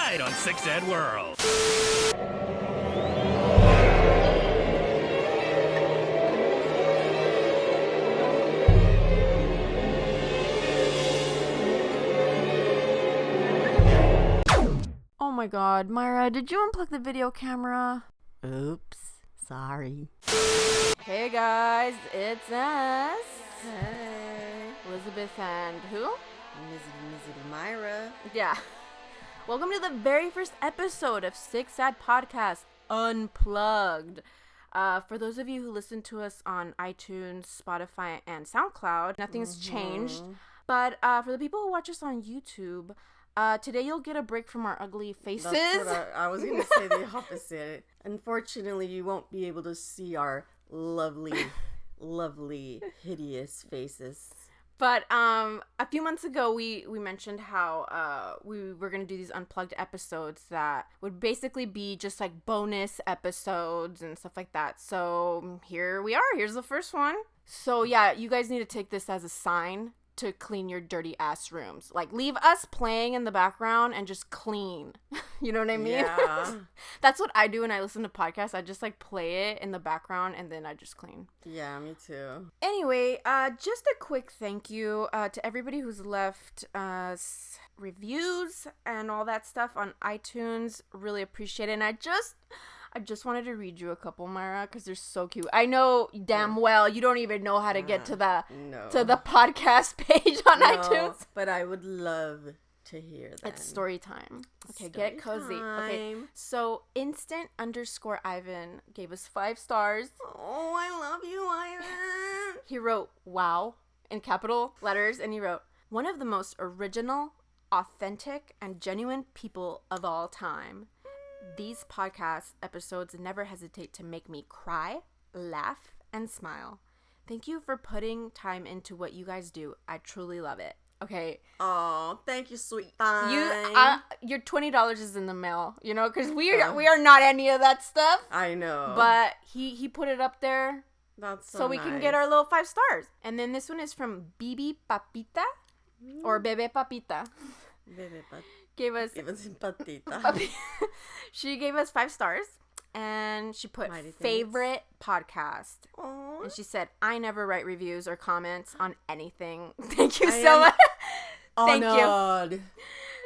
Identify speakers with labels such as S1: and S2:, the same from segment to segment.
S1: tonight on Six Ed World.
S2: Oh my god, Myra, did you unplug the video camera?
S3: Oops, sorry.
S2: Hey guys, it's us.
S3: Hey.
S2: Elizabeth and who?
S3: Lizzie Myra.
S2: Yeah. Welcome to the very first episode of Six Sad Podcast Unplugged. For those of you who listen to us on iTunes, Spotify, and SoundCloud, nothing's changed. But for the people who watch us on YouTube, today you'll get a break from our ugly faces.
S3: That's what I was going to say the opposite. Unfortunately, you won't be able to see our lovely, hideous faces.
S2: But a few months ago, we mentioned how we were going to do these unplugged episodes that would basically be just like bonus episodes and stuff like that. So here we are. Here's the first one. So yeah, you guys need to take this as a sign to clean your dirty ass rooms. Like, leave us playing in the background and just clean. You know what I mean?
S3: Yeah.
S2: That's what I do when I listen to podcasts. I just like play it in the background and then I just clean.
S3: Yeah, me too.
S2: Anyway, just a quick thank you to everybody who's left us reviews and all that stuff on iTunes. Really appreciate it. And I just wanted to read you a couple, Myra, because they're so cute. I know damn well you don't even know how to get to the podcast page on iTunes.
S3: But I would love to hear that.
S2: It's story time. Okay, get it cozy. Okay, so instant_Ivan gave us 5 stars.
S3: Oh, I love you, Ivan.
S2: He wrote wow in capital letters, and he wrote, one of the most original, authentic, and genuine people of all time. These podcast episodes never hesitate to make me cry, laugh, and smile. Thank you for putting time into what you guys do. I truly love it. Okay.
S3: Oh, thank you, sweet thing.
S2: Your $20 is in the mail, you know, because we are not any of that stuff.
S3: I know.
S2: But he put it up there.
S3: That's
S2: so we can get our little 5 stars. And then this one is from Bibi Papita or Bebe Papita.
S3: Bebe Papita.
S2: Gave us she gave us 5 stars, and she put favorite podcast. Aww. And she said, I never write reviews or comments on anything. Thank you so much. Thank you.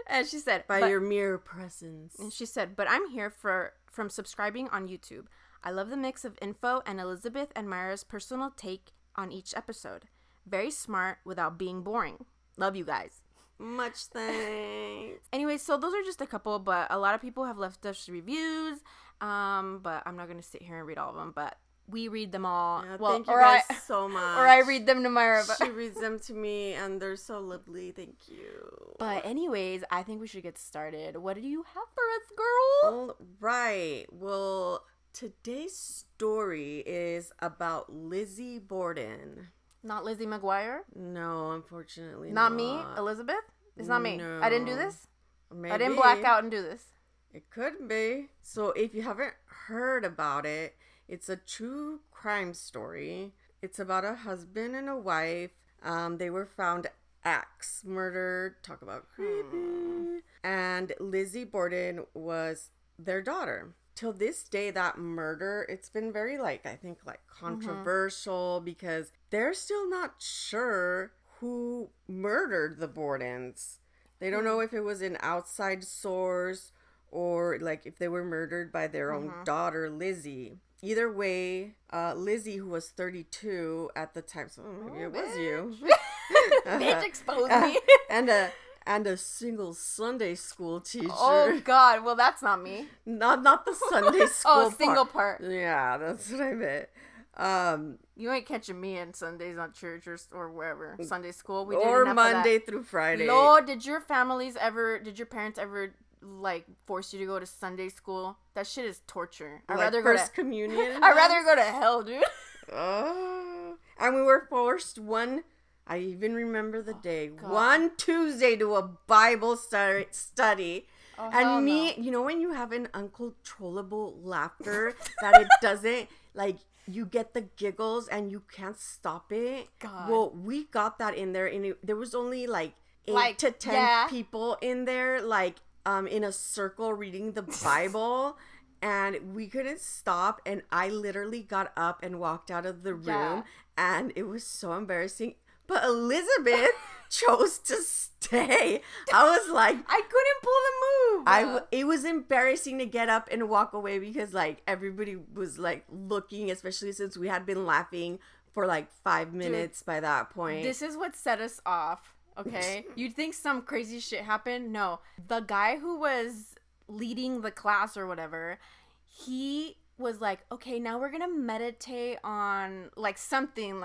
S2: And she said,
S3: by your mere presence.
S2: And she said, but I'm here from subscribing on YouTube. I love the mix of info and Elizabeth and Myra's personal take on each episode. Very smart without being boring. Love you guys.
S3: Much thanks.
S2: Anyway, so those are just a couple, but a lot of people have left us reviews. But I'm not gonna sit here and read all of them, but we read them all.
S3: Yeah, thank you guys so much.
S2: Or I read them to Myra.
S3: She reads them to me, and they're so lovely. Thank you.
S2: But anyways, I think we should get started. What do you have for us, girl?
S3: All right. Well, today's story is about Lizzie Borden.
S2: Not Lizzie McGuire?
S3: No, unfortunately
S2: not. Me? Elizabeth? It's not me.
S3: No.
S2: I didn't do this?
S3: Maybe.
S2: I didn't black out and do this.
S3: It could be. So if you haven't heard about it, it's a true crime story. It's about a husband and a wife. They were found murdered. Talk about creepy. And Lizzie Borden was their daughter. Till this day, that murder, it's been very, controversial because they're still not sure who murdered the Bordens. They don't know if it was an outside source or, if they were murdered by their own daughter, Lizzie. Either way, Lizzie, who was 32 at the time, so maybe it was you.
S2: Bitch exposed me.
S3: And a single Sunday school teacher.
S2: Oh, God. Well, that's not me.
S3: Not the Sunday school
S2: single part.
S3: Yeah, that's what I meant.
S2: You ain't catching me on Sundays on church or wherever. Sunday school. We
S3: or Monday through Friday.
S2: Lord, did your parents ever, force you to go to Sunday school? That shit is torture. I'd rather go to
S3: communion?
S2: I'd rather go to hell, dude.
S3: Oh. And we were forced I even remember the day.
S2: God.
S3: One Tuesday to a Bible study.
S2: Oh,
S3: and me,
S2: no.
S3: you know when you have an uncontrollable laughter that it doesn't, you get the giggles and you can't stop it.
S2: God.
S3: Well, we got that in there, and there was only 8 to 10 people in there. in a circle reading the Bible. And we couldn't stop. And I literally got up and walked out of the room.
S2: Yeah.
S3: And it was so embarrassing. But Elizabeth chose to stay. I was like,
S2: I couldn't pull the move.
S3: it was embarrassing to get up and walk away because like everybody was like looking, especially since we had been laughing for like 5 minutes by that point.
S2: This is what set us off. Okay, you'd think some crazy shit happened. No, the guy who was leading the class or whatever, he was like, okay, now we're gonna meditate on like something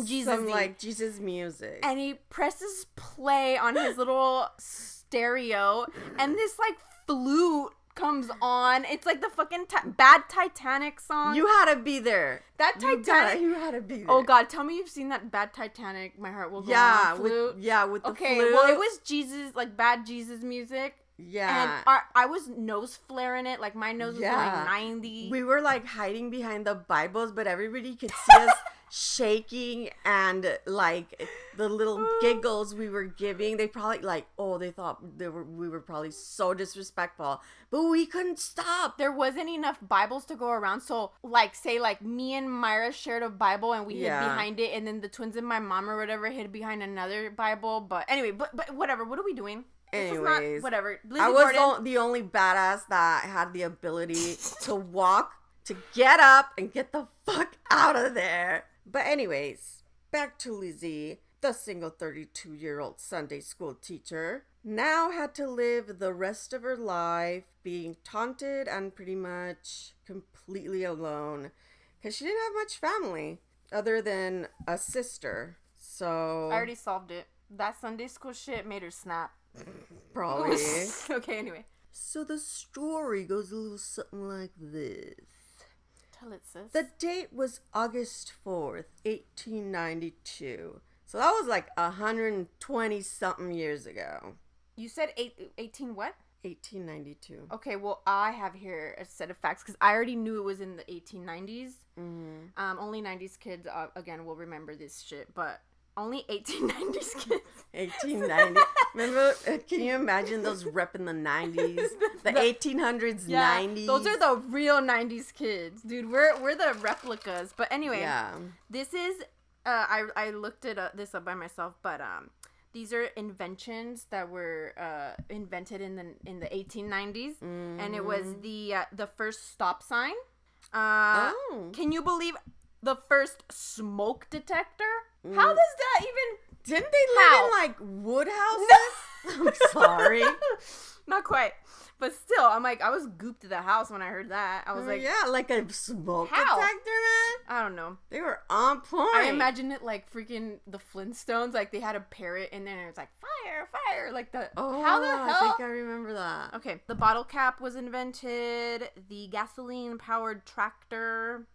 S2: Jesus,
S3: some like Jesus music,
S2: and he presses play on his little stereo, and this like flute comes on. It's like the fucking bad Titanic song.
S3: You had to be there.
S2: That Titanic.
S3: You had to be there.
S2: Oh God, tell me you've seen that bad Titanic. My heart will go on flute.
S3: With the
S2: okay,
S3: flute.
S2: well, it was Jesus, like bad Jesus music.
S3: Yeah.
S2: And I was nose flaring it. Like, my nose was going 90.
S3: We were, like, hiding behind the Bibles, but everybody could see us shaking and, like, the little giggles we were giving. They probably, like, they thought we were probably so disrespectful. But we couldn't stop.
S2: There wasn't enough Bibles to go around. So, like, say, like, me and Myra shared a Bible and we hid behind it. And then the twins and my mom or whatever hid behind another Bible. But anyway, but whatever. What are we doing?
S3: Anyways,
S2: whatever. Lizzie
S3: I was
S2: Borden.
S3: the only badass that had the ability to walk, to get up, and get the fuck out of there. But anyways, back to Lizzie, the single 32-year-old Sunday school teacher, now had to live the rest of her life being taunted and pretty much completely alone because she didn't have much family other than a sister. So
S2: I already solved it. That Sunday school shit made her snap.
S3: Probably.
S2: Okay, anyway.
S3: So the story goes a little something like this.
S2: Tell it, sis.
S3: The date was August 4th, 1892. So that was like 120 something years ago.
S2: You said 18 what?
S3: 1892.
S2: Okay, well, I have here a set of facts because I already knew it was in the 1890s. Mm-hmm. Only 90s kids, again, will remember this shit, but only 1890s kids.
S3: 1890. Remember, can you imagine those repping the 90s? The 1800s,
S2: yeah,
S3: 90s?
S2: Those are the real 90s kids. Dude, we're the replicas. But anyway, this is, I looked this up by myself, but these are inventions that were invented in the 1890s. Mm-hmm. And it was the first stop sign. Can you believe the first smoke detector? How does that even...
S3: Didn't they live in, like, wood houses? No. I'm sorry.
S2: Not quite. But still, I'm like, I was gooped to the house when I heard that. I was like...
S3: Yeah, like a smoke detector, man?
S2: I don't know.
S3: They were on point.
S2: I imagine it like freaking the Flintstones. Like, they had a parrot, and then it was like, fire, fire. Like, how the hell?
S3: I think I remember that.
S2: Okay, the bottle cap was invented. The gasoline-powered tractor...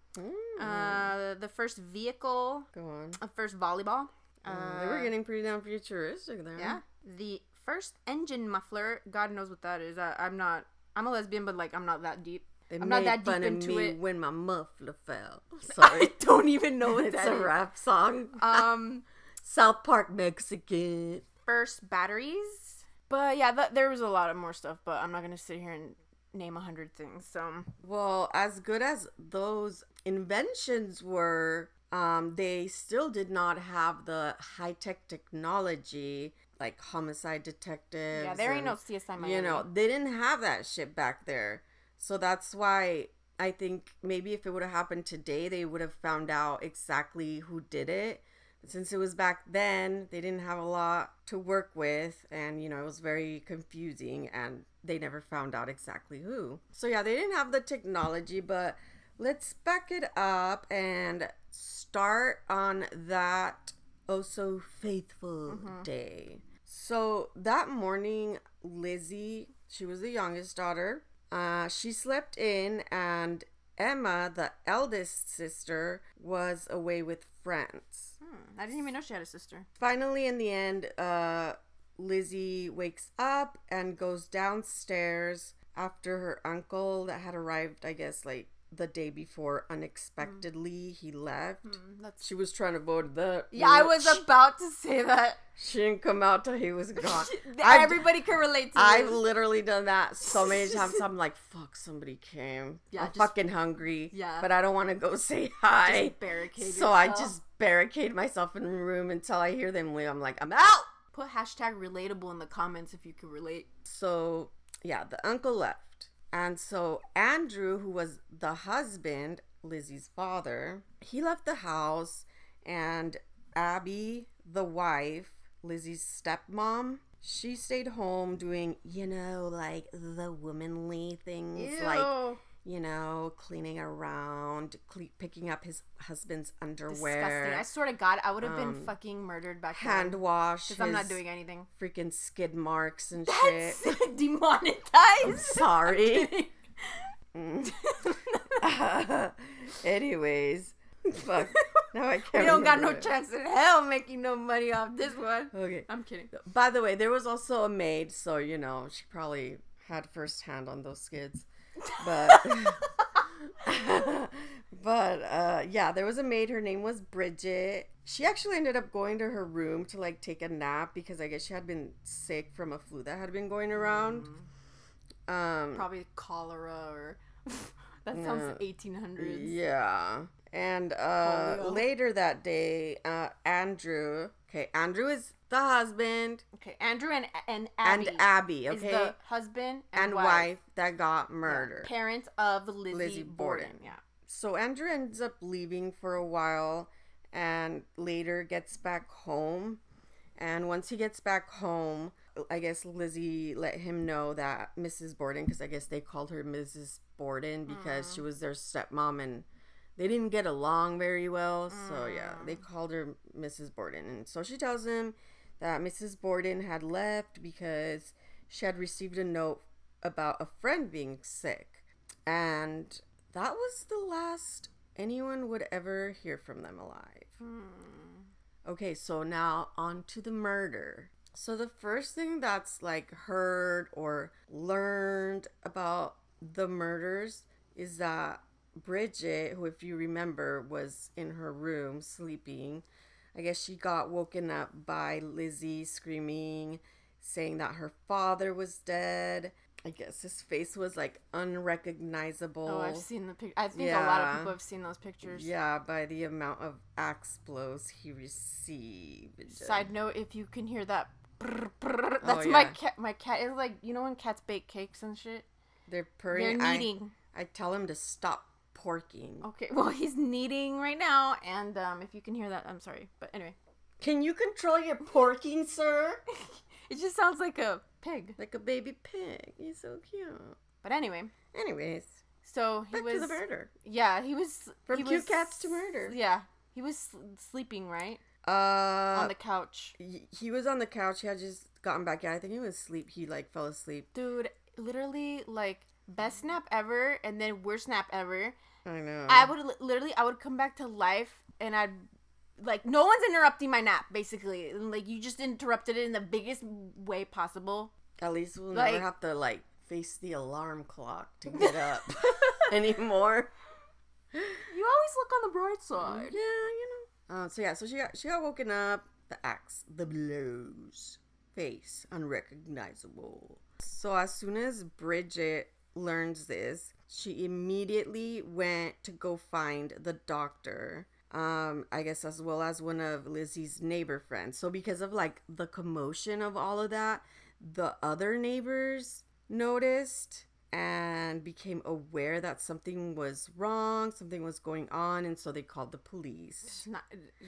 S2: the first vehicle. Go on. The first volleyball.
S3: They were getting pretty damn futuristic there.
S2: Yeah. The first engine muffler. God knows what that is. I'm a lesbian, but like I'm not that deep. I'm not that deep into it.
S3: When my muffler fell. Sorry.
S2: I don't even know what that is.
S3: It's a rap song. South Park Mexican.
S2: First batteries. But yeah, there was a lot of more stuff, but I'm not gonna sit here and name 100 things. So,
S3: well, as good as those inventions were, they still did not have the high-tech technology like homicide detectives.
S2: Yeah, there ain't no CSI Miami.
S3: You know, they didn't have that shit back there. So that's why I think maybe if it would have happened today, they would have found out exactly who did it. But since it was back then, they didn't have a lot to work with, and, you know, it was very confusing, and they never found out exactly who. So yeah, they didn't have the technology, but let's back it up and start on that oh so faithful day. So that morning, Lizzie, she was the youngest daughter. She slept in, and Emma, the eldest sister, was away with friends.
S2: I didn't even know she had a sister.
S3: Finally, in the end, Lizzie wakes up and goes downstairs after her uncle that had arrived, I guess, like the day before, unexpectedly, he left.
S2: That's...
S3: She was trying to vote the...
S2: Yeah, I was about to say that.
S3: She didn't come out till he was gone.
S2: Everybody can relate to this.
S3: I've literally done that so many times. I'm like, fuck, somebody came. Yeah, I'm fucking hungry. Yeah. But I don't want to go say hi. Just barricade yourself. I just barricade myself in the room until I hear them leave. I'm like, I'm out!
S2: Put hashtag relatable in the comments if you can relate.
S3: So, yeah, the uncle left. And so Andrew, who was the husband, Lizzie's father, he left the house, and Abby, the wife, Lizzie's stepmom, she stayed home doing, like the womanly things. Ew. Like, cleaning around, picking up his husband's underwear.
S2: Disgusting. I swear to God, I would have been fucking murdered back then.
S3: Hand wash.
S2: Because I'm not doing anything.
S3: Freaking skid marks and
S2: That's
S3: shit.
S2: Demonetized.
S3: I'm sorry. Anyways. Fuck. Now I can't.
S2: We don't got no chance in hell making no money off this one.
S3: Okay.
S2: I'm kidding.
S3: By the way, there was also a maid, so, she probably had first hand on those skids. But yeah, there was a maid. Her name was Bridget. She actually ended up going to her room to like take a nap because I guess she had been sick from a flu that had been going around.
S2: Probably cholera or that sounds 1800s.
S3: Yeah. And later that day, Andrew is the husband.
S2: Okay, Andrew and Abby.
S3: And Abby, okay?
S2: Is the husband and
S3: wife that got murdered.
S2: Yeah. Parents of Lizzie Borden. Yeah.
S3: So Andrew ends up leaving for a while and later gets back home. And once he gets back home, I guess Lizzie let him know that Mrs. Borden, because I guess they called her Mrs. Borden because she was their stepmom and they didn't get along very well. So yeah, they called her Mrs. Borden. And so she tells him that Mrs. Borden had left because she had received a note about a friend being sick. And that was the last anyone would ever hear from them alive. Okay, so now on to the murder. So the first thing that's like heard or learned about the murders is that Bridget, who, if you remember, was in her room sleeping, I guess she got woken up by Lizzie screaming, saying that her father was dead. I guess his face was like unrecognizable.
S2: Oh, I've seen the picture. I think a lot of people have seen those pictures.
S3: Yeah, by the amount of axe blows he received.
S2: Side note, if you can hear that, that's my cat. My cat is like, when cats bake cakes and shit?
S3: They're purring.
S2: They're kneading.
S3: I tell him to stop porking.
S2: Okay, well, he's kneading right now, and if you can hear that, I'm sorry. But anyway.
S3: Can you control your porking, sir?
S2: It just sounds like a pig.
S3: Like a baby pig. He's so cute.
S2: But anyway.
S3: Anyways.
S2: So he
S3: back to the murder.
S2: Yeah, he was...
S3: From cute cats to murder.
S2: Yeah. He was sleeping, right? On the couch.
S3: He was on the couch. He had just gotten back in. I think he was asleep. He, fell asleep.
S2: Dude, literally, best nap ever and then worst nap ever.
S3: I know.
S2: I would come back to life and I'd... no one's interrupting my nap, basically. You just interrupted it in the biggest way possible.
S3: At least we'll never have to, face the alarm clock to get up anymore.
S2: You always look on the bright side.
S3: Yeah, so she got woken up. The axe, the blows, face unrecognizable. So as soon as Bridget learns this, she immediately went to go find the doctor. I guess as well as one of Lizzie's neighbor friends. So because of the commotion of all of that, the other neighbors noticed and became aware that something was wrong, something was going on, and so they called the police.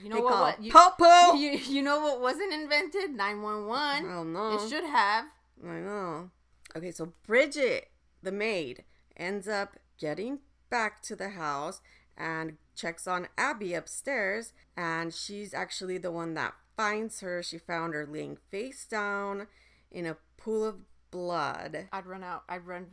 S2: You know what?
S3: Po-po!
S2: You know what wasn't invented? 911.
S3: I don't know.
S2: It should have.
S3: I know. Okay, so Bridget, the maid, ends up getting back to the house and checks on Abby upstairs, and she's actually the one that finds her. She found her laying face down in a pool of blood.
S2: I'd run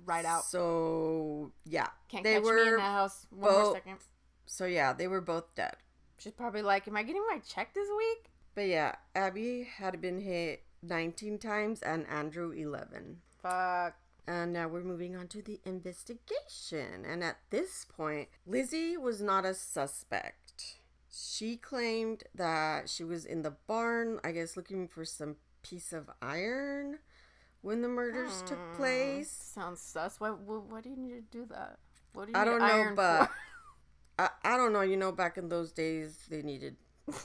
S2: right out.
S3: So, yeah.
S2: Can't catch me in that house one more second.
S3: So, yeah, they were both dead.
S2: She's probably like, am I getting my check this week?
S3: But, yeah, Abby had been hit 19 times and Andrew 11.
S2: Fuck.
S3: And now we're moving on to the investigation. And at this point, Lizzie was not a suspect. She claimed that she was in the barn, I guess looking for some piece of iron when the murders took place.
S2: Sounds sus. Why do you need to do that? What do you
S3: I
S2: need
S3: don't know,
S2: iron
S3: but
S2: for?
S3: I don't know. You know, back in those days, they needed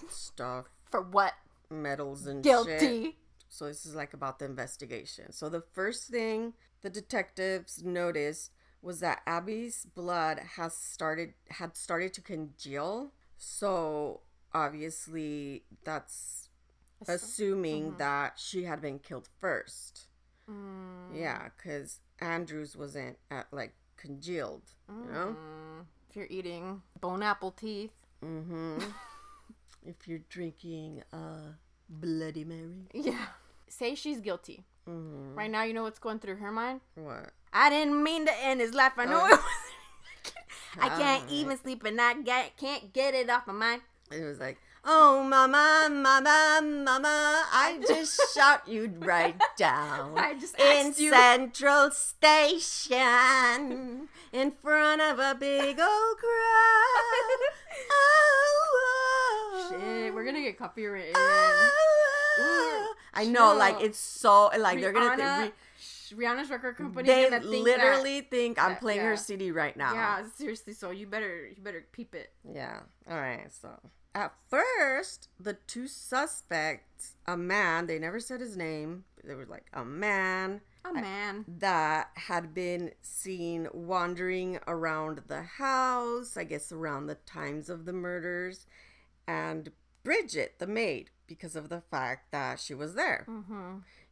S3: stuff.
S2: For what?
S3: Metals and
S2: Guilty.
S3: shit. So this is like about the investigation. So the first thing the detectives noticed was that Abby's blood had started to congeal. So obviously that's assuming that she had been killed first. Yeah, because Andrews wasn't like congealed, you know?
S2: If you're eating bone apple teeth.
S3: If you're drinking Bloody Mary.
S2: Yeah. Say she's guilty. Right now, you know what's going through her mind?
S3: What?
S2: I didn't mean to end his life. I know it was. I can't even sleep at night. Can't get it off my mind.
S3: It was like, oh, mama, mama, mama, I just shot you right down.
S2: I just
S3: in
S2: asked you.
S3: Central Station, in front of a big old crowd. Oh,
S2: Shit, we're gonna get copyrighted.
S3: I know, like, it's so, like, they're gonna
S2: Rihanna's record company.
S3: They
S2: gonna think
S3: literally think I'm
S2: that,
S3: playing her CD right now.
S2: Yeah, seriously. So you better peep it.
S3: Yeah. All right. So at first, the two suspects, a man, they never said his name. They were like a man. That had been seen wandering around the house, I guess around the times of the murders, and Bridget, the maid, because of the fact that she was there.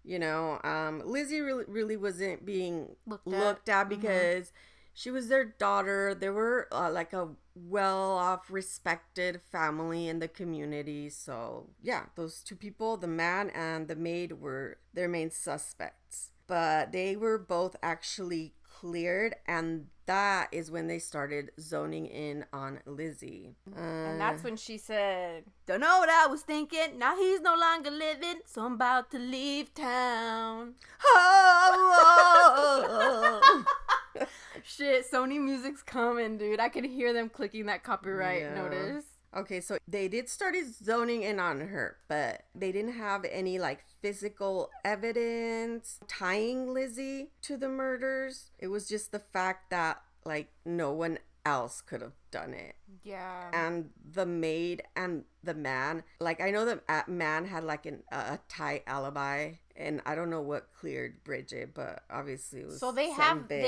S3: You know, Lizzie really wasn't being looked at because she was their daughter. They were like a well-off, respected family in the community. So, yeah, those two people, the man and the maid, were their main suspects. But they were both actually cleared, and that is when they started zoning in on Lizzie.
S2: And that's when she said, don't know what I was thinking, now he's no longer living, so I'm about to leave town. Shit, Sony Music's coming, dude. I could hear them clicking that copyright notice.
S3: Okay, so they did start zoning in on her, but they didn't have any like physical evidence tying Lizzie to the murders. It was just the fact that like no one else could have done it.
S2: Yeah.
S3: And the maid and the man, like I know the man had like a tight alibi, and I don't know what cleared Bridget, but obviously it was
S2: so they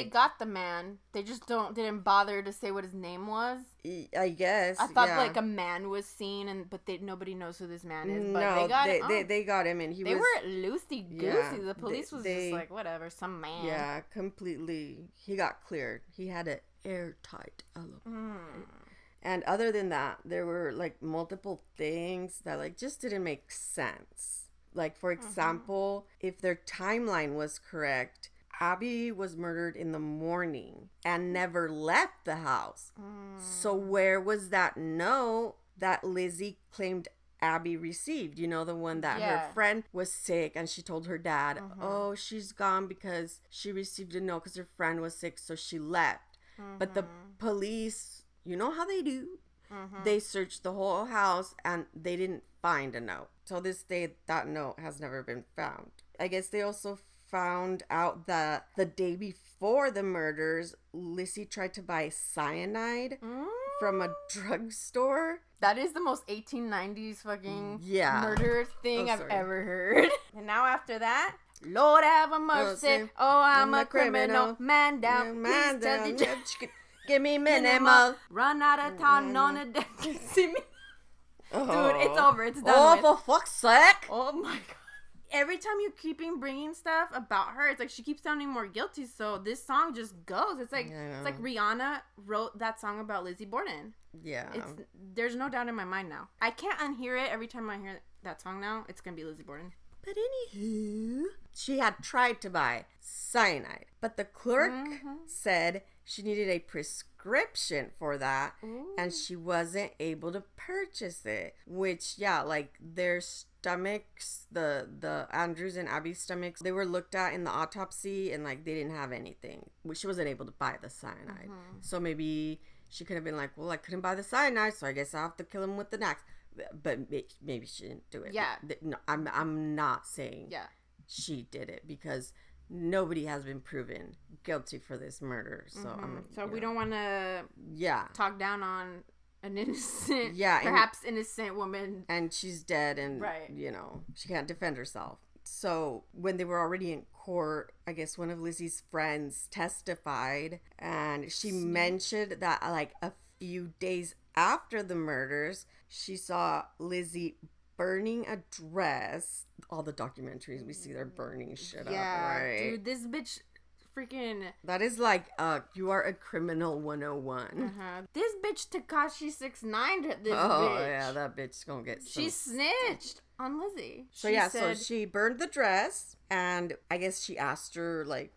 S2: got the man. They just didn't bother to say what his name was.
S3: I guess.
S2: I thought like a man was seen, but nobody knows who this man is. But
S3: no, they got him, and
S2: they were loosey goosey. Yeah, the police was just like whatever, some man.
S3: Yeah, completely. He got cleared. He had an airtight alibi. And other than that, there were like multiple things that like just didn't make sense. Like, for example, if their timeline was correct, Abby was murdered in the morning and never left the house. So where was that note that Lizzie claimed Abby received? You know, the one that her friend was sick and she told her dad, oh, she's gone because she received a note because her friend was sick, so she left. But the police, you know how they do. They searched the whole house and they didn't find a note. Till this day, that note has never been found. I guess they also found out that the day before the murders, Lizzie tried to buy cyanide from a drugstore.
S2: That is the most 1890s fucking murder thing I've ever heard. And now after that, Lord have a mercy. Oh, I'm a criminal. Man down. Man down.
S3: Give me minimal.
S2: Run out of town on a day. See me? Dude, it's over. It's done.
S3: Oh, for fuck's sake.
S2: Oh my god. Every time you keep bringing stuff about her, it's like she keeps sounding more guilty. So this song just goes. It's like Rihanna wrote that song about Lizzie Borden.
S3: Yeah.
S2: There's no doubt in my mind now. I can't unhear it. Every time I hear that song now, it's gonna be Lizzie Borden.
S3: But anywho, she had tried to buy cyanide, but the clerk said she needed a prescription for that, and she wasn't able to purchase it. Which, like their stomachs, the Andrews and Abby's stomachs, they were looked at in the autopsy, and like they didn't have anything. She wasn't able to buy the cyanide. So maybe she could have been like, well, I couldn't buy the cyanide, so I guess I have to kill him with the axe. But maybe she didn't do it.
S2: Yeah.
S3: No, I'm not saying she did it, because nobody has been proven guilty for this murder. So
S2: so we don't want to talk down on an innocent, perhaps innocent woman.
S3: And she's dead, and, she can't defend herself. So when they were already in court, I guess one of Lizzie's friends testified, and she mentioned that like a few days after the murders, she saw Lizzie burning a dress. All the documentaries we see, they're burning shit up, right?
S2: Dude, this bitch freaking...
S3: That is like, you are a criminal 101.
S2: This bitch Tekashi 6ix9ine this bitch.
S3: Oh, yeah, that bitch's gonna get
S2: She snitched on Lizzie.
S3: So so she burned the dress, and I guess she asked her, like,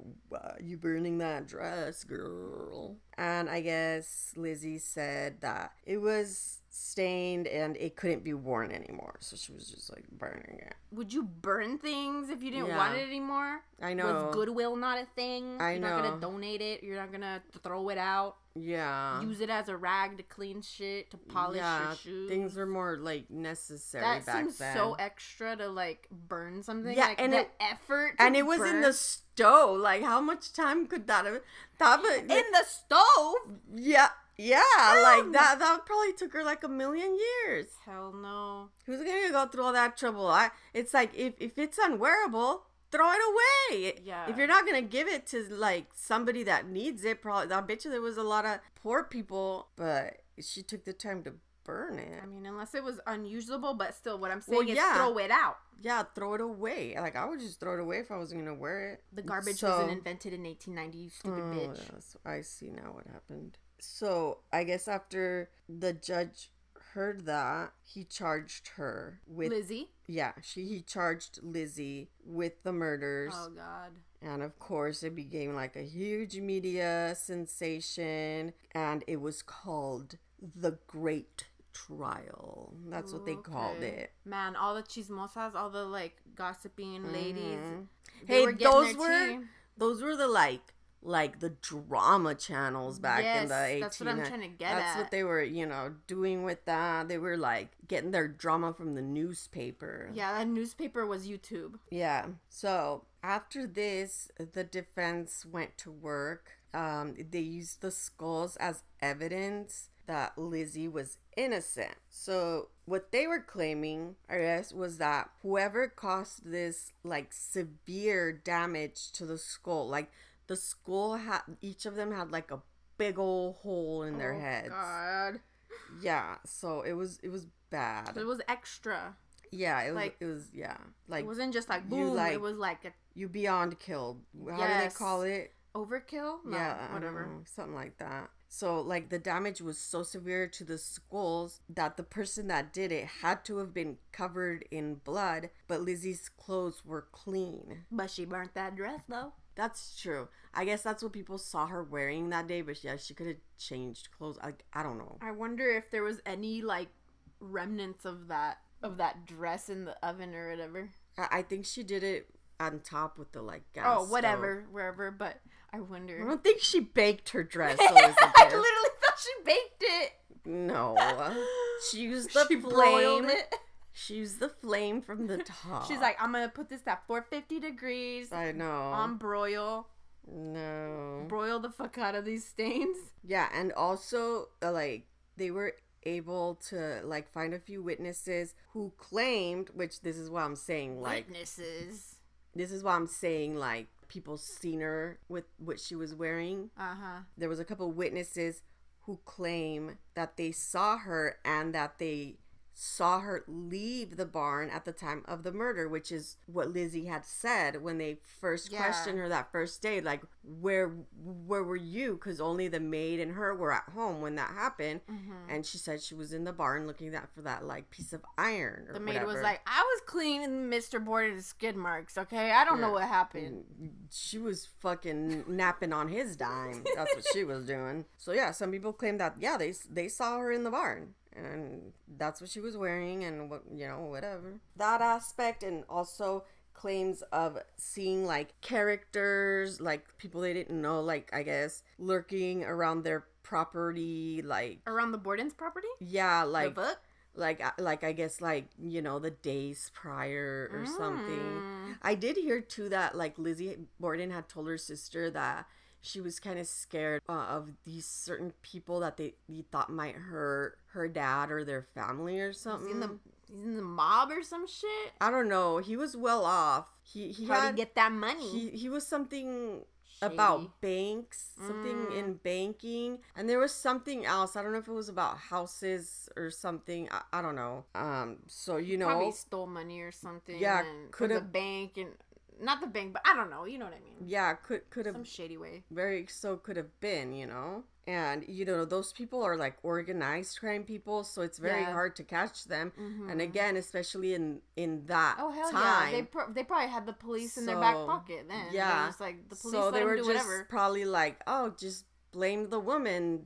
S3: you burning that dress, girl? And I guess Lizzie said that it was stained and it couldn't be worn anymore, so she was just like burning it.
S2: Would you burn things if you didn't want it anymore?
S3: I know.
S2: Was Goodwill not a thing?
S3: You're
S2: not gonna donate it, you're not gonna throw it out, use it as a rag to clean shit, to polish your shoes.
S3: Things were more like necessary
S2: that
S3: back
S2: seems
S3: then.
S2: So extra to like burn something,
S3: and
S2: the effort
S3: and it was in the stove. Like, how much time could that have in
S2: the stove?
S3: Like that probably took her like 1,000,000 years.
S2: Hell no.
S3: Who's gonna go through all that trouble? It's like, if it's unwearable, throw it away. If you're not gonna give it to like somebody that needs it, probably, I bet you there was a lot of poor people, but she took the time to burn it.
S2: I mean, unless it was unusable, but still, what I'm saying is throw it out.
S3: Yeah, throw it away. Like, I would just throw it away if I was gonna wear it.
S2: The garbage wasn't invented in 1890, you stupid bitch.
S3: Yes, I see now what happened. So I guess after the judge heard that, he charged her with
S2: Lizzie.
S3: Yeah, he charged Lizzie with the murders.
S2: Oh God.
S3: And of course, it became like a huge media sensation, and it was called the Great Trial. That's what they called it.
S2: Man, all the chismosas, all the like gossiping ladies.
S3: Hey, those were the like the drama channels back in the 1800s.
S2: That's what I'm trying to get at.
S3: That's what they were, doing with that. They were like getting their drama from the newspaper.
S2: Yeah, that newspaper was YouTube.
S3: Yeah. So after this, the defense went to work. They used the skulls as evidence that Lizzie was innocent. So what they were claiming, I guess, was that whoever caused this like severe damage to the skull, like the skull had, each of them had like a big old hole in their heads.
S2: God.
S3: Yeah, so it was bad.
S2: It was extra.
S3: Yeah, it was like
S2: it wasn't just like boom. It was like
S3: you beyond killed. How do they call it?
S2: Overkill? No,
S3: yeah,
S2: whatever.
S3: Something like that. So like the damage was so severe to the skulls that the person that did it had to have been covered in blood, but Lizzie's clothes were clean.
S2: But she burnt that dress though.
S3: That's true. I guess that's what people saw her wearing that day, but yeah, she could have changed clothes. I don't know.
S2: I wonder if there was any like remnants of that dress in the oven or whatever.
S3: I think she did it on top with the like gas
S2: whatever, wherever, but I wonder.
S3: I don't think she baked her dress,
S2: I literally thought she baked it.
S3: No. She used the flame. She used the flame from the top.
S2: She's like, I'm gonna put this at 450 degrees.
S3: I know.
S2: On broil.
S3: No.
S2: Broil the fuck out of these stains.
S3: Yeah, and also, like, they were able to, like, find a few witnesses who claimed, which this is what I'm saying, like...
S2: Witnesses.
S3: This is why I'm saying, like, people seen her with what she was wearing.
S2: Uh-huh.
S3: There was a couple witnesses who claim that they saw her and that they saw her leave the barn at the time of the murder, which is what Lizzie had said when they first questioned her that first day. Like, where were you? Because only the maid and her were at home when that happened. Mm-hmm. And she said she was in the barn looking for that, like, piece of iron or
S2: the maid
S3: whatever.
S2: Was like, I was cleaning Mr. Borden's skid marks, okay? I don't know what happened.
S3: She was fucking napping on his dime. That's what she was doing. So, yeah, some people claim that, yeah, they saw her in the barn. and that's what she was wearing, and whatever. That aspect, and also claims of seeing like characters, like people they didn't know, like I guess lurking around their property, like
S2: around the Borden's property.
S3: Yeah,
S2: The book.
S3: like I guess like the days prior or something. I did hear too that like Lizzie Borden had told her sister that she was kind of scared of these certain people that they thought might hurt her dad or their family or something.
S2: He's in the mob or some shit.
S3: I don't know. He was well off. He
S2: How
S3: had
S2: to get that money.
S3: He was something
S2: Shady.
S3: About banks, something in banking, and there was something else. I don't know if it was about houses or something. I don't know. So
S2: probably stole money or something.
S3: Yeah,
S2: could have bank and not the bank, but I don't know. You know what I mean?
S3: Yeah, could have
S2: some shady way.
S3: Could have been, And those people are like organized crime people, so it's very hard to catch them. Mm-hmm. And again, especially in that time.
S2: Yeah, they probably had the police in their back pocket then. Yeah, it was like the police. So they were just
S3: probably like, oh, just blame the woman.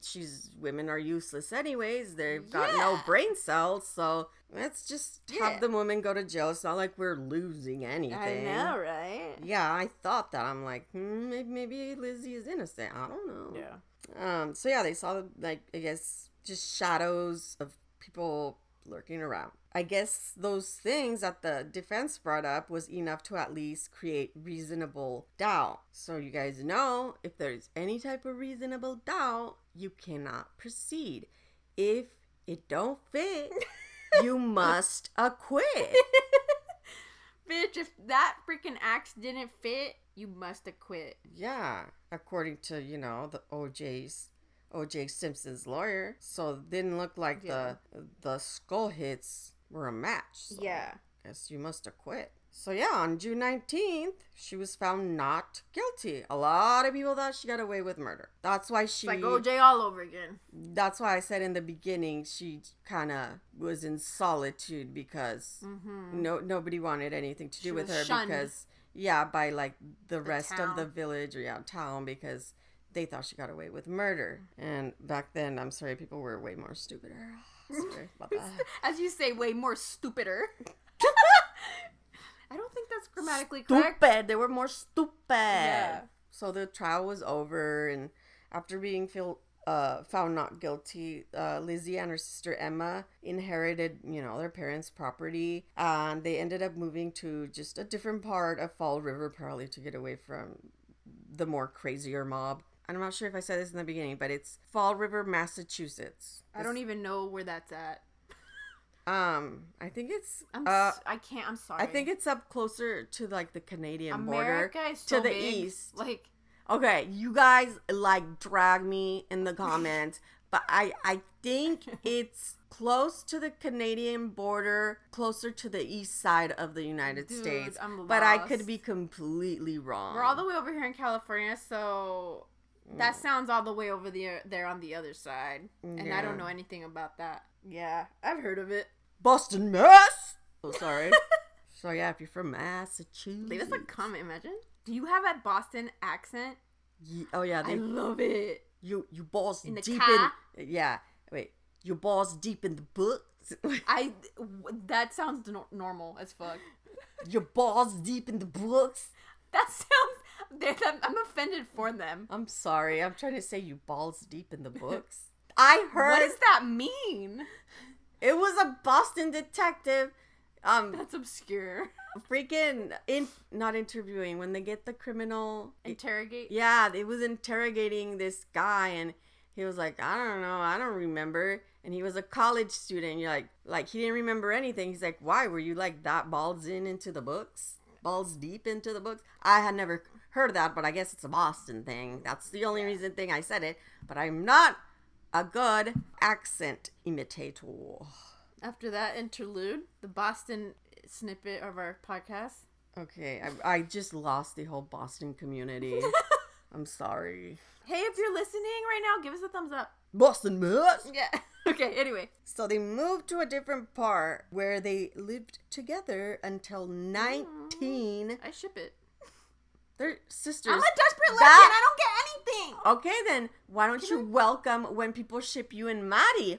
S3: Women are useless anyways. They've got no brain cells, so let's just have the woman go to jail. It's not like we're losing anything.
S2: I know, right?
S3: Yeah, I thought that. I'm like, maybe Lizzie is innocent. I don't know.
S2: Yeah.
S3: So yeah, they saw like I guess just shadows of people lurking around. I guess those things that the defense brought up was enough to at least create reasonable doubt. So you guys know, if there's any type of reasonable doubt, you cannot proceed. If it don't fit, you must acquit.
S2: Bitch, if that freaking axe didn't fit, you must acquit.
S3: Yeah, according to, the O.J. Simpson's lawyer. So it didn't look like the skull hits were a match. So
S2: yeah.
S3: Guess you must acquit. So yeah, on June 19th, she was found not guilty. A lot of people thought she got away with murder. That's why
S2: it's like O.J. all over again. That's
S3: why I said in the beginning she kind of was in solitude because nobody wanted anything to do with her
S2: shunned.
S3: Because by like the rest of the village or town because they thought she got away with murder. And back then, I'm sorry, people were way more stupider. Sorry about that.
S2: As you say, way more stupider. I don't think that's grammatically correct.
S3: Stupid. They were more stupid. Yeah. So the trial was over, and after being found not guilty, Lizzie and her sister Emma inherited, their parents' property, and they ended up moving to just a different part of Fall River, probably to get away from the more crazier mob. I'm not sure if I said this in the beginning, but it's Fall River, Massachusetts.
S2: I don't even know where that's at.
S3: I think it's. I'm
S2: sorry.
S3: I think it's up closer to like the Canadian
S2: America
S3: border
S2: is so
S3: to the
S2: big.
S3: east.
S2: Like,
S3: okay, you guys like drag me in the comments, but I think it's close to the Canadian border, closer to the east side of the United States.
S2: I'm lost.
S3: But I could be completely wrong.
S2: We're all the way over here in California, so that sounds all the way over there on the other side. And I don't know anything about that. Yeah, I've heard of it.
S3: Boston, Mass. Oh, sorry. So yeah, if you're from Massachusetts,
S2: leave us a comment. Imagine. Do you have a Boston accent? I love it.
S3: You balls
S2: in the
S3: deep
S2: car?
S3: Wait, you balls deep in the books?
S2: That sounds normal as fuck.
S3: Your balls deep in the books?
S2: That sounds. I'm offended for them.
S3: I'm sorry. I'm trying to say you balls deep in the books. I heard.
S2: What does that mean?
S3: It was a Boston detective.
S2: That's obscure.
S3: Freaking not interviewing when they get the criminal
S2: interrogate.
S3: Yeah, it was interrogating this guy, and he was like, I don't know, I don't remember. And he was a college student. You're like he didn't remember anything. He's like, why were you like that balls into the books? Balls deep into the books? I had never heard of that, but I guess it's a Boston thing. That's the only thing I said it. But I'm not a good accent imitator.
S2: After that interlude, the Boston snippet of our podcast.
S3: Okay, I just lost the whole Boston community. I'm sorry.
S2: Hey, if you're listening right now, give us a thumbs up.
S3: Boston, Mass.
S2: Yeah. Okay, anyway.
S3: So they moved to a different part where they lived together until 19...
S2: I ship it.
S3: They're sisters.
S2: I'm a desperate lesbian. I don't get anything.
S3: Okay, then why don't you welcome when people ship you and Maddie?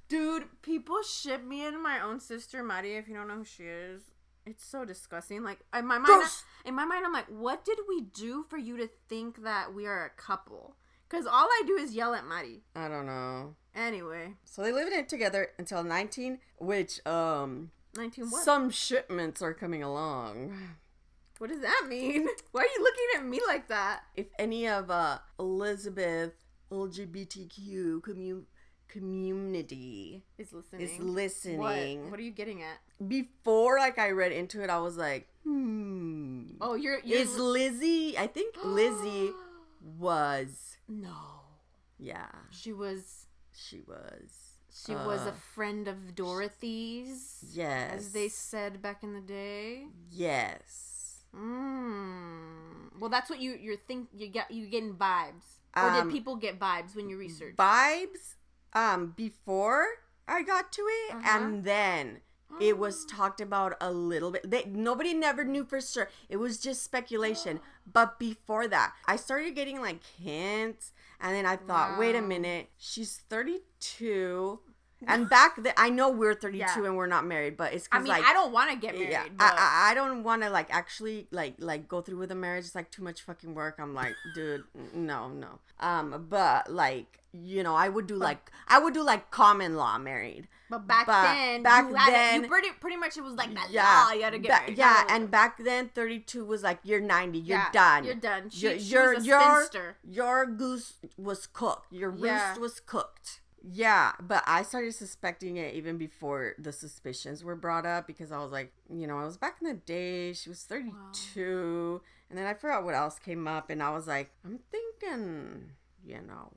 S2: Dude, people ship me and my own sister, Maddie, if you don't know who she is. It's so disgusting. Like, in my mind, I'm like, what did we do for you to think that we are a couple? Because all I do is yell at Maddie.
S3: I don't know.
S2: Anyway.
S3: So they lived in together until 19, which,
S2: 19 what?
S3: Some shipments are coming along.
S2: What does that mean? Why are you looking at me like that?
S3: If any of Elizabeth LGBTQ community
S2: is listening. What are you getting at?
S3: Before, like, I read into it, I was like, Oh, you're is Lizzie? I think Lizzie was.
S2: No.
S3: Yeah.
S2: She was a friend of Dorothy's.
S3: Yes.
S2: As they said back in the day.
S3: Yes.
S2: Well, that's what you getting vibes. Or did people get vibes when you research?
S3: Vibes before I got to it, and then it was talked about a little bit. Nobody never knew for sure. It was just speculation. But before that, I started getting like hints, and then I thought, wait a minute, she's 32. And back then, I know we're 32 and we're not married, but it's because
S2: I don't want to get married.
S3: Yeah,
S2: but...
S3: I don't want to like actually like go through with a marriage. It's like too much fucking work. I'm like, dude, no. But like, you know, I would do like common law married.
S2: But back then, you pretty much it was like that law. You had to get married.
S3: Yeah, and back then, 32 was like you're 90. You're done.
S2: You're done. She was a spinster.
S3: Your goose was cooked. Your roost was cooked. Yeah, but I started suspecting it even before the suspicions were brought up because I was like, you know, I was back in the day. She was 32. And then I forgot what else came up. And I was like, I'm thinking, you know.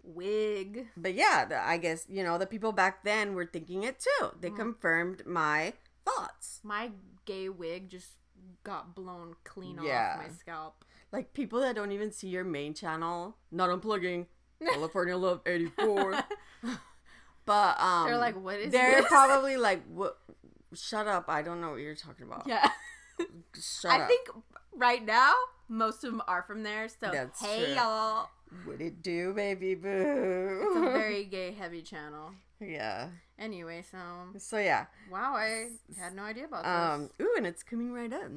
S2: Wig.
S3: But yeah, I guess, you know, the people back then were thinking it too. They confirmed my thoughts.
S2: My gay wig just got blown clean off my scalp.
S3: Like people that don't even see your main channel, not unplugging. California Love 84. But
S2: they're like, what is
S3: they're
S2: this?
S3: probably like, what? Shut up, I don't know what you're talking about.
S2: Yeah.
S3: Shut up.
S2: I think right now most of them are from there, so
S3: that's
S2: hey
S3: true.
S2: Y'all,
S3: what it do, baby boo?
S2: It's a very gay heavy channel.
S3: Yeah.
S2: Anyway,
S3: so yeah.
S2: Wow, I had no idea about this.
S3: Ooh, and it's coming right up.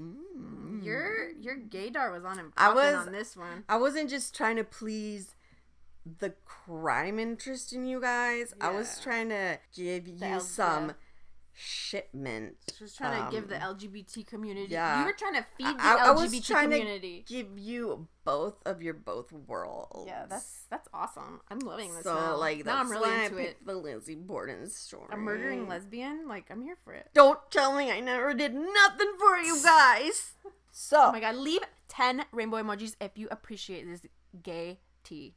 S2: Your gaydar was on and popping on this one.
S3: I wasn't just trying to please the crime interest in you guys. I was trying to give you some shipment.
S2: She was trying to give the LGBT community.
S3: Yeah.
S2: You were trying to feed the
S3: I
S2: LGBT
S3: was trying
S2: community.
S3: To give you both of your both worlds.
S2: Yeah, that's awesome. I'm loving this
S3: so,
S2: now.
S3: Like,
S2: now I'm really into
S3: it. The Lizzie Borden story.
S2: A murdering lesbian? Like, I'm here for it.
S3: Don't tell me I never did nothing for you guys. So.
S2: Oh my god, leave 10 rainbow emojis if you appreciate this gay tea.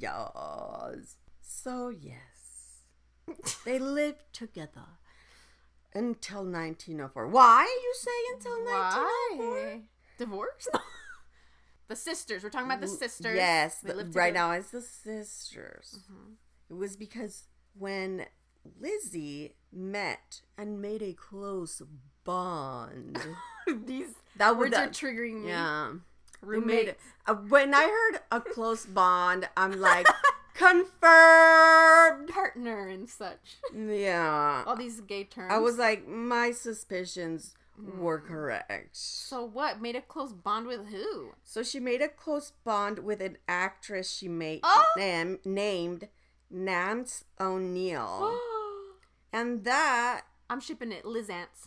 S3: Yes. So, yes. They lived together until 1904. Why you say until 1904?
S2: Divorce? The sisters. We're talking about the sisters.
S3: Yes. Right now it's the sisters. It was because when Lizzie met and made a close bond.
S2: These words are triggering me.
S3: Yeah.
S2: Roommates.
S3: When I heard a close bond, I'm like, confirmed.
S2: Partner and such.
S3: Yeah.
S2: All these gay terms.
S3: I was like, my suspicions were correct.
S2: So what? Made a close bond with who?
S3: So she made a close bond with an actress she made named Nance O'Neill. And that...
S2: I'm shipping it. Liz Ants.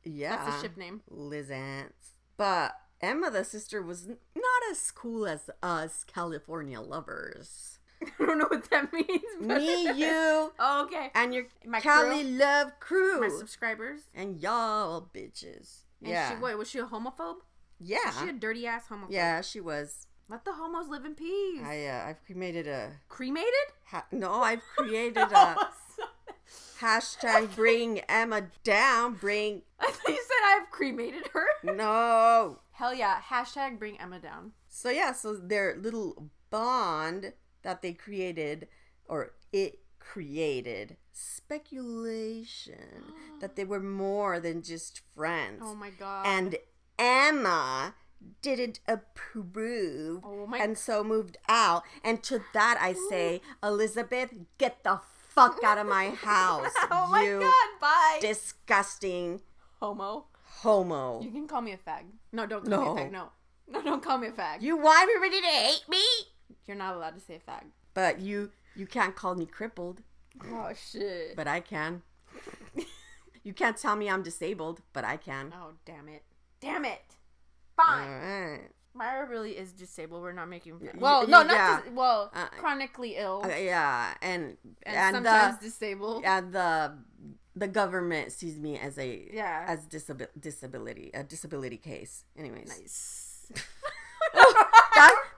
S3: Yeah.
S2: That's the ship name.
S3: Liz Ants. But Emma, the sister, was not as cool as us California lovers.
S2: I don't know what that means.
S3: Me, you.
S2: Oh, okay.
S3: And your
S2: my
S3: Cali
S2: crew?
S3: Love crew.
S2: My subscribers.
S3: And y'all bitches.
S2: And was she a homophobe?
S3: Yeah.
S2: Was she a dirty ass homophobe?
S3: Yeah, she was.
S2: Let the homos live in peace.
S3: I've cremated a...
S2: Cremated?
S3: I've created a... Hashtag bring Emma down. Bring...
S2: I thought you said I've cremated her.
S3: No.
S2: Hell yeah. Hashtag bring Emma down.
S3: So yeah, so their little bond that they created, or it created, speculation that they were more than just friends.
S2: Oh my god.
S3: And Emma didn't approve and so moved out. And to that I say, Elizabeth, get the fuck out of my house.
S2: Oh my God, bye.
S3: Disgusting
S2: homo.
S3: You
S2: can call me a fag. No, don't call me a fag. No, don't call me a fag.
S3: You want everybody to hate me?
S2: You're not allowed to say fag.
S3: But you can't call me crippled.
S2: Oh shit.
S3: But I can. You can't tell me I'm disabled, but I can.
S2: Oh, damn it. Fine.
S3: All right.
S2: Myra really is disabled. We're not making fun. Well, no, not chronically ill.
S3: Yeah, and
S2: sometimes disabled.
S3: And the government sees me as a disability case. Anyways.
S2: Nice.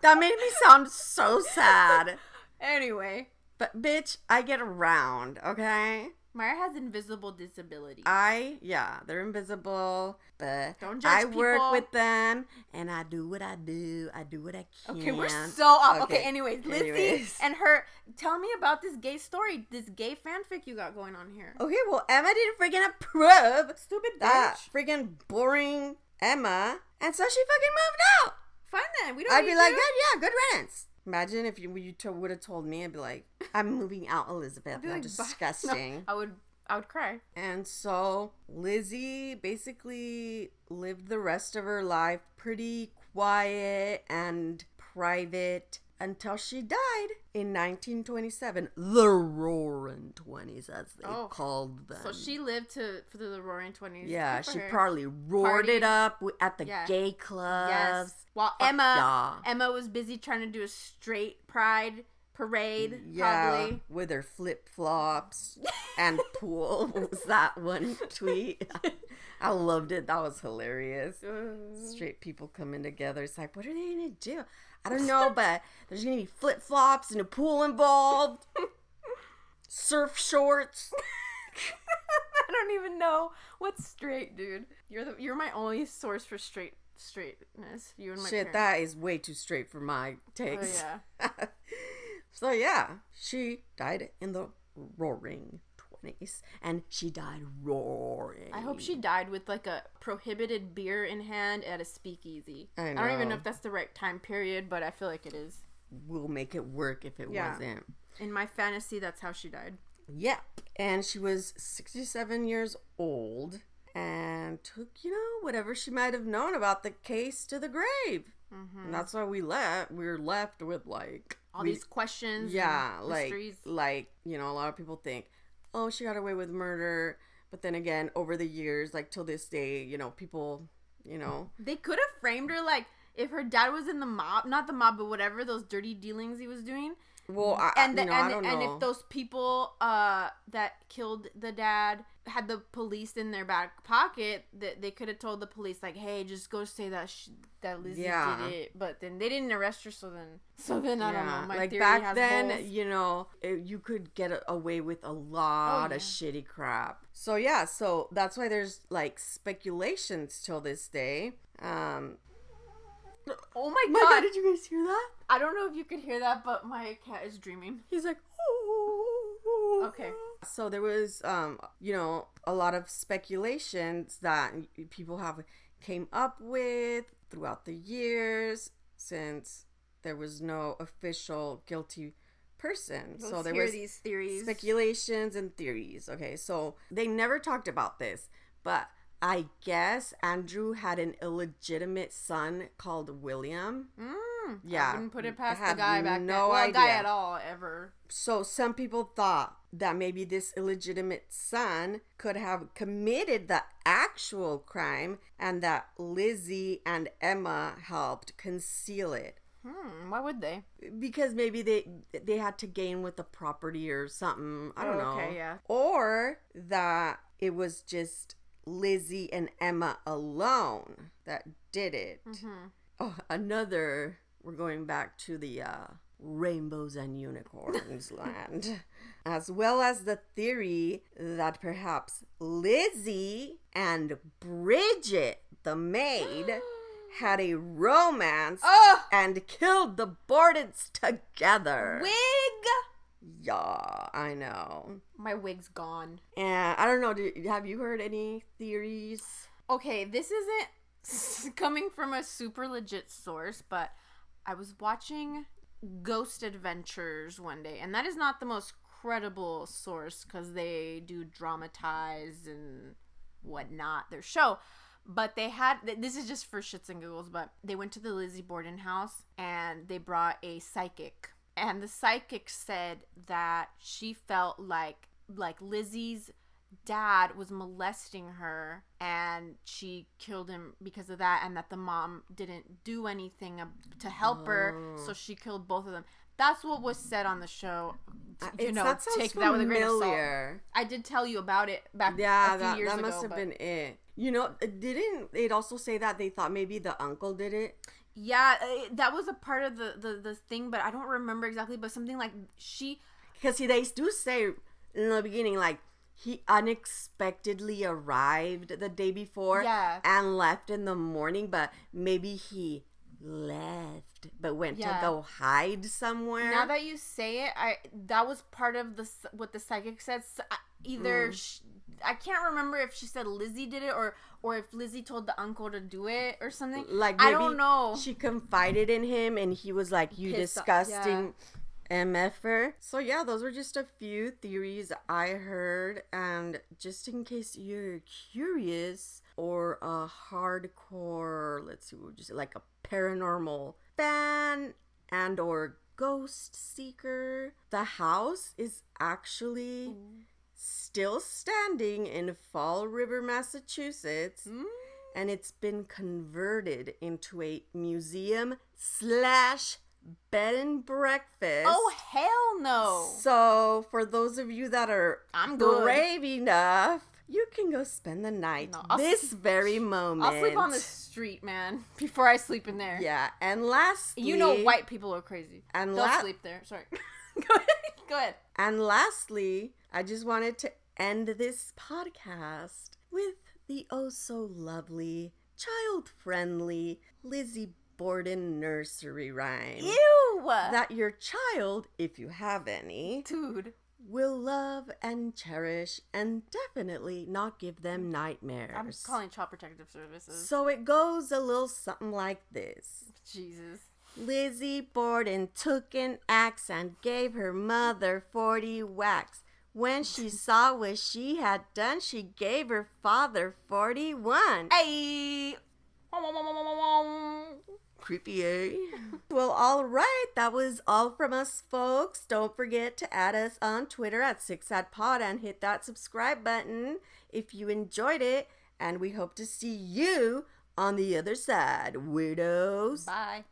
S3: that made me sound so sad.
S2: Anyway.
S3: But bitch, I get around, okay?
S2: Myra has invisible disabilities.
S3: They're invisible, but
S2: don't judge
S3: I
S2: people.
S3: work with them, and I do what I do. I do what I can.
S2: Okay, we're so off. Okay, anyways, Lizzie and her, tell me about this gay story, this gay fanfic you got going on here.
S3: Okay, well, Emma didn't freaking approve.
S2: Stupid
S3: that
S2: bitch.
S3: Freaking boring Emma, and so she fucking moved out.
S2: Fine then, we don't
S3: I'd
S2: need
S3: be like,
S2: you.
S3: good riddance. Imagine if you would have told me, I'd be like, I'm moving out, Elizabeth. That's disgusting.
S2: No, I would cry.
S3: And so Lizzie basically lived the rest of her life pretty quiet and private until she died in 1927. The Roaring 20s, as they called them.
S2: So she lived for the Roaring 20s.
S3: Yeah, she probably roared it up at the gay clubs.
S2: Yes. While Emma was busy trying to do a straight pride parade.
S3: Yeah,
S2: probably.
S3: with her flip-flops and pool. What was that one tweet? I loved it. That was hilarious. Straight people coming together. It's like, what are they going to do? I don't know, but there's going to be flip-flops and a pool involved. Surf shorts.
S2: I don't even know what's straight, dude. You're my only source for straightness. You and my
S3: shit,
S2: parents.
S3: That is way too straight for my takes.
S2: Oh, yeah.
S3: So yeah, she died in the Roaring 20s, and she died roaring.
S2: I hope she died with like a prohibited beer in hand at a speakeasy.
S3: I know.
S2: I don't even know if that's the right time period, but I feel like it is.
S3: We'll make it work if it wasn't.
S2: In my fantasy, that's how she died.
S3: Yep. And she was 67 years old and took, whatever she might have known about the case to the grave. Mm-hmm. And that's why we're left with like
S2: all these questions.
S3: Yeah,
S2: and
S3: like
S2: mysteries.
S3: A lot of people think, oh, she got away with murder, but then again, over the years, like till this day, people,
S2: they could have framed her like if her dad was in the mob, not the mob, but whatever those dirty dealings he was doing.
S3: Well, I don't know.
S2: And if those people that killed the dad had the police in their back pocket, that they could have told the police like, "Hey, just go say that Lizzie did it." But then they didn't arrest her, so then I don't know. My
S3: like
S2: theory
S3: back
S2: has
S3: then,
S2: holes.
S3: you could get away with a lot of shitty crap. So so that's why there's like speculations till this day.
S2: Oh my god!
S3: Did you guys hear that?
S2: I don't know if you could hear that, but my cat is dreaming.
S3: He's like, oh.
S2: Okay.
S3: So there was, a lot of speculations that people have came up with throughout the years since there was no official guilty person.
S2: So there was these theories,
S3: speculations and theories. Okay, so they never talked about this, but I guess Andrew had an illegitimate son called William. Yeah.
S2: I wouldn't put it past the guy back then.
S3: No idea.
S2: Guy at all, ever.
S3: So some people thought that maybe this illegitimate son could have committed the actual crime and that Lizzie and Emma helped conceal it.
S2: Why would they?
S3: Because maybe they had to gain with the property or something. I don't know.
S2: Okay, yeah.
S3: Or that it was just Lizzie and Emma alone that did it. Mm-hmm. Oh, we're going back to the rainbows and unicorns land. As well as the theory that perhaps Lizzie and Bridget, the maid, had a romance and killed the Bordens together.
S2: Wig!
S3: Yeah, I know.
S2: My wig's gone.
S3: And I don't know, have you heard any theories?
S2: Okay, this isn't coming from a super legit source, but I was watching Ghost Adventures one day, and that is not the most credible source because they do dramatize and whatnot, their show. But they had, this is just for shits and giggles, but they went to the Lizzie Borden house and they brought a psychic. And the psychic said that she felt like Lizzie's dad was molesting her and she killed him because of that, and that the mom didn't do anything to help her, so she killed both of them. That's what was said on the show.
S3: That
S2: take that with a grain of salt.
S3: familiar.
S2: I did tell you about it back a few years ago.
S3: That must have been it. Didn't it also say that they thought maybe the uncle did it?
S2: Yeah, that was a part of the thing, but I don't remember exactly, but something like
S3: Because they do say in the beginning, like, he unexpectedly arrived the day before and left in the morning, but maybe he left but went to go hide somewhere.
S2: Now that you say it, that was part of what the psychic said. Either I can't remember if she said Lizzie did it or if Lizzie told the uncle to do it or something.
S3: Like, maybe
S2: I don't know.
S3: She confided in him and he was like, "You disgusting MFer." So yeah, those were just a few theories I heard, and just in case you're curious or a hardcore, let's see, just like a paranormal fan and or ghost seeker, the house is actually still standing in Fall River, Massachusetts, and it's been converted into a museum / bed and breakfast.
S2: Oh, hell no.
S3: So for those of you that are
S2: good.
S3: brave enough, you can go spend the night very moment.
S2: I'll sleep on the street, man, before I sleep in there.
S3: Yeah, and lastly...
S2: You know white people are crazy.
S3: And
S2: They'll sleep there. Sorry. Go ahead.
S3: And lastly, I just wanted to end this podcast with the oh-so-lovely, child-friendly Lizzie Borden nursery rhyme.
S2: Ew!
S3: That your child, if you have any...
S2: Dude.
S3: will love and cherish and definitely not give them nightmares.
S2: I'm calling Child Protective Services.
S3: So it goes a little something like this.
S2: Jesus.
S3: Lizzie Borden took an axe and gave her mother 40 whacks. When she saw what she had done, she gave her father 41.
S2: Hey!
S3: Creepy, eh? Well, all right. That was all from us, folks. Don't forget to add us on Twitter at SixAdPod and hit that subscribe button if you enjoyed it. And we hope to see you on the other side, weirdos.
S2: Bye.